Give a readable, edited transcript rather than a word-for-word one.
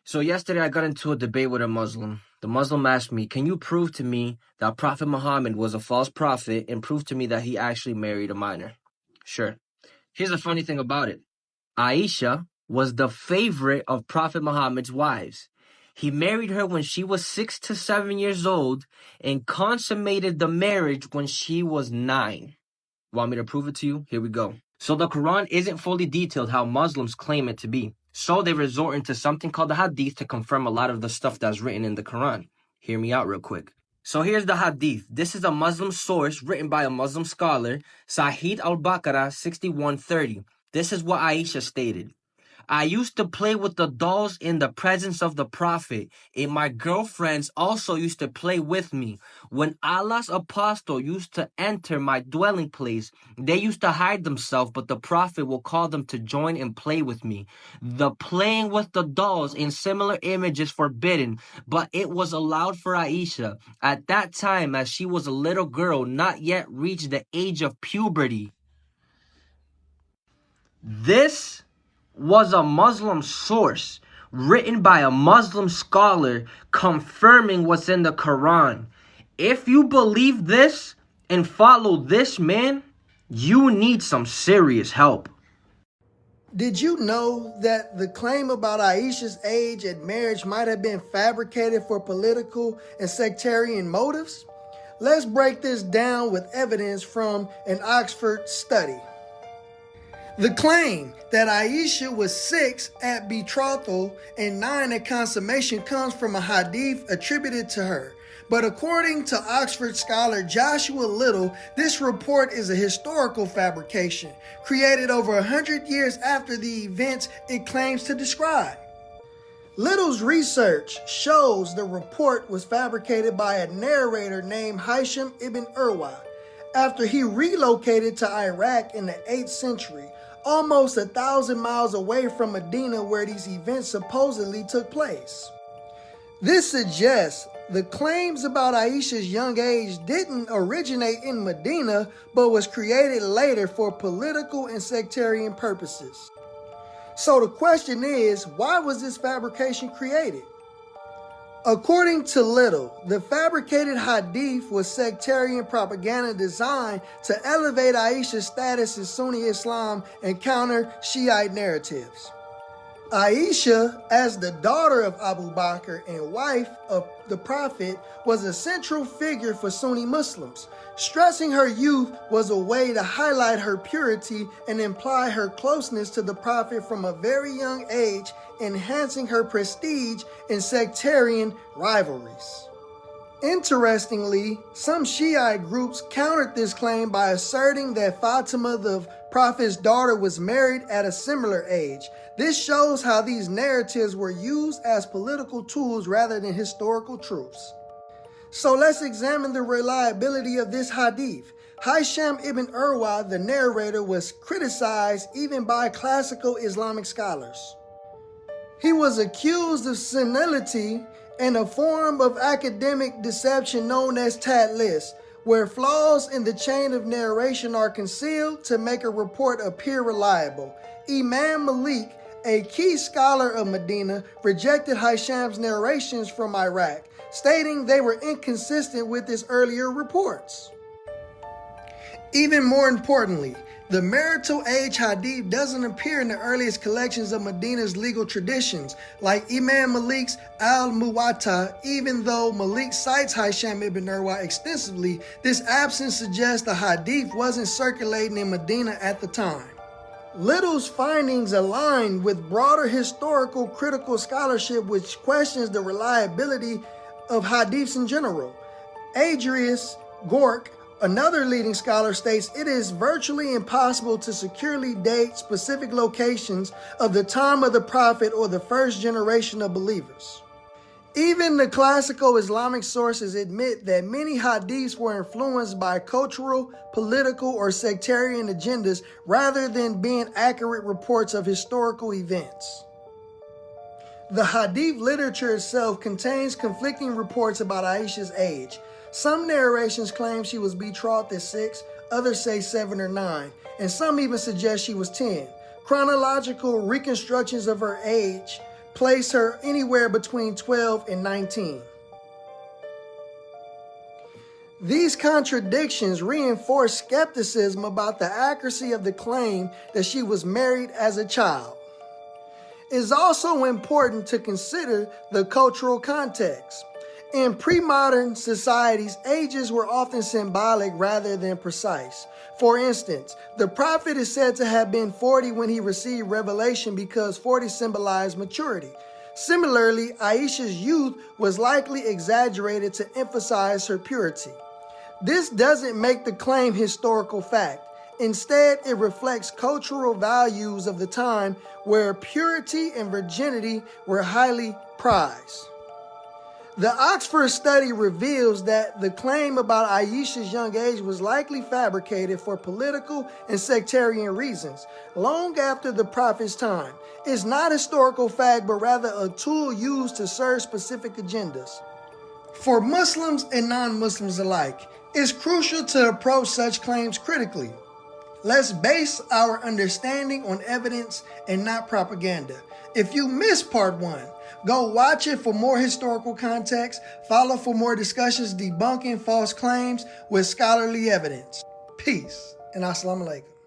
So yesterday I got into a debate with a Muslim. The Muslim asked me, can you prove to me that Prophet Muhammad was a false prophet and prove to me that he actually married a minor? Sure. Here's the funny thing about it. Aisha was the favorite of Prophet Muhammad's wives. He married her when she was 6 to 7 years old and consummated the marriage when she was 9. Want me to prove it to you? Here we go. So the Quran isn't fully detailed how Muslims claim it to be. So they resort into something called the Hadith to confirm a lot of the stuff that's written in the Quran. Hear me out real quick. So here's the Hadith. This is a Muslim source written by a Muslim scholar, Sahih al-Baqarah 6130. This is what Aisha stated. I used to play with the dolls in the presence of the Prophet, and my girlfriends also used to play with me. When Allah's apostle used to enter my dwelling place, they used to hide themselves, but the Prophet will call them to join and play with me. The playing with the dolls in similar images forbidden, but it was allowed for Aisha at that time as she was a little girl, not yet reached the age of puberty. This was a Muslim source written by a Muslim scholar confirming what's in the Quran. If you believe this and follow this man, you need some serious help. Did you know that the claim about Aisha's age at marriage might have been fabricated for political and sectarian motives? Let's break this down with evidence from an Oxford study. The claim that Aisha was 6 at betrothal and 9 at consummation comes from a hadith attributed to her. But according to Oxford scholar Joshua Little, this report is a historical fabrication created over 100 years after the events it claims to describe. Little's research shows the report was fabricated by a narrator named Hisham ibn Urwa after he relocated to Iraq in the 8th century, almost 1,000 miles away from Medina where these events supposedly took place. This suggests the claims about Aisha's young age didn't originate in Medina, but was created later for political and sectarian purposes. So the question is, why was this fabrication created? According to Little, the fabricated hadith was sectarian propaganda designed to elevate Aisha's status in Sunni Islam and counter Shiite narratives. Aisha, as the daughter of Abu Bakr and wife of the Prophet, was a central figure for Sunni Muslims. Stressing her youth was a way to highlight her purity and imply her closeness to the Prophet from a very young age, enhancing her prestige in sectarian rivalries. Interestingly, some Shiite groups countered this claim by asserting that Fatima, the Prophet's daughter, was married at a similar age. This shows how these narratives were used as political tools rather than historical truths. So let's examine the reliability of this hadith. Hisham ibn Urwa, the narrator, was criticized even by classical Islamic scholars. He was accused of senility and a form of academic deception known as tadlis, where flaws in the chain of narration are concealed to make a report appear reliable. Imam Malik, a key scholar of Medina, rejected Hisham's narrations from Iraq, stating they were inconsistent with his earlier reports. Even more importantly, the marital age hadith doesn't appear in the earliest collections of Medina's legal traditions, like Imam Malik's Al-Muwatta. Even though Malik cites Hisham ibn Urwa extensively, this absence suggests the hadith wasn't circulating in Medina at the time. Little's findings align with broader historical critical scholarship which questions the reliability of hadiths in general. Adrius Gork, another leading scholar, states it is virtually impossible to securely date specific locations of the time of the Prophet or the first generation of believers. Even the classical Islamic sources admit that many hadiths were influenced by cultural, political, or sectarian agendas rather than being accurate reports of historical events. The hadith literature itself contains conflicting reports about Aisha's age. Some narrations claim she was betrothed at 6, others say 7 or 9, and some even suggest she was 10. Chronological reconstructions of her age place her anywhere between 12 and 19. These contradictions reinforce skepticism about the accuracy of the claim that she was married as a child. It is also important to consider the cultural context. In pre-modern societies, ages were often symbolic rather than precise. For instance, the prophet is said to have been 40 when he received revelation because 40 symbolized maturity. Similarly, Aisha's youth was likely exaggerated to emphasize her purity. This doesn't make the claim historical fact. Instead, it reflects cultural values of the time where purity and virginity were highly prized. The Oxford study reveals that the claim about Aisha's young age was likely fabricated for political and sectarian reasons, long after the prophet's time. It's not a historical fact, but rather a tool used to serve specific agendas. For Muslims and non-Muslims alike, it's crucial to approach such claims critically. Let's base our understanding on evidence and not propaganda. If you missed part 1, go watch it for more historical context. Follow for more discussions debunking false claims with scholarly evidence. Peace and assalamu alaikum.